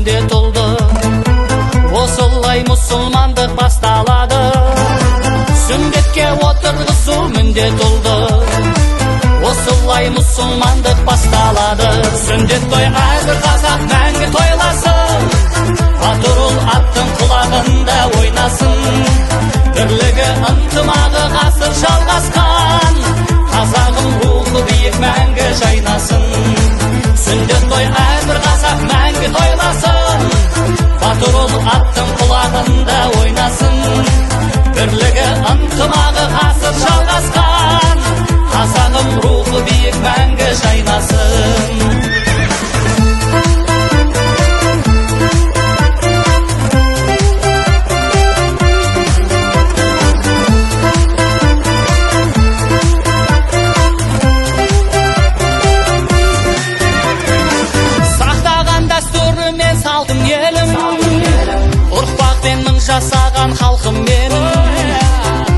міндет oldu. Осылай мұсылмандық басталады. Сүндетке отырғызу міндет oldu. Осылай мұсылмандық басталады. Сүндет той әрбір қазақ мәңгі тойласын. Батыр ұл аттың құлағында ойнасын. Бірлігі ынтымағы ғасыр жалғасқан. Қазағым рухы биік мәңгі жайнасын. Сүндет той әрбір қазақ мәңгі тойласын. Батыр ұл аттың құлағында ойнасын. Бірлігі ынтымағы ғасыр жалғасқан. Қазағым рухы биік мәңгі жайнасын. Салтым елім, ұрпақпен мың жасаған халқым менің.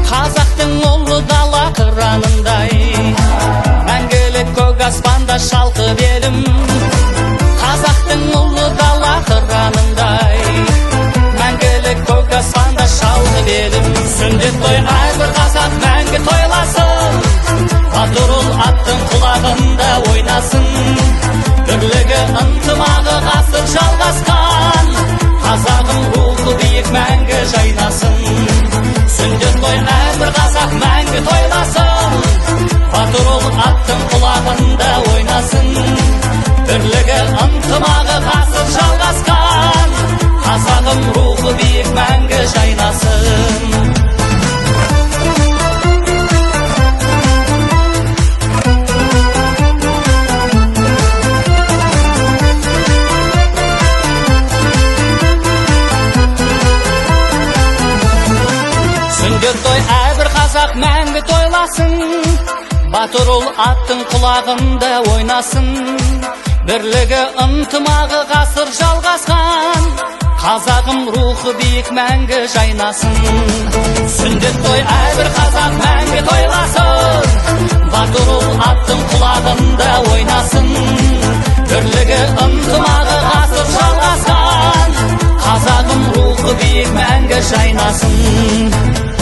Қазақтың ұлы дала қыранындай, мәңгілік көк аспанда шалқып елім. Қазақтың ұлы дала қыранындай, мәңгілік көк аспанда шалқып елім. Сүндет той әрбір қазақ мәңгі тойласын. Батыр ұл аттың құлағында ойнасын. Бірлігі ынтымағы ғасыр жалғасқан. Қазағым рухы биік мәңгі жайнасын. Сүндет той әрбір қазақ мәңгі тойласын. Батыр ұл аттың құлағында ойнасын. Бірлігі ынтымағы ғасыр жалғасқан. Қазағым рухы биік мәңгі жайнасын. Сүндет той әрбір қазақ мәңгі тойласын. Батыр ұл аттың құлағында ойнасын. Бірлігі ынтымағы ғасыр жалғасқан. Қазағым рухы биік мәңгі жайнасын. Сүндет той әрбір қазақ мәңгі тойласын. Батыр ұл аттың құлағында ойнасын. Бірлігі ынтымағы ғасыр жалғасқан. Қазағым рухы биік мәңгі жайнасын.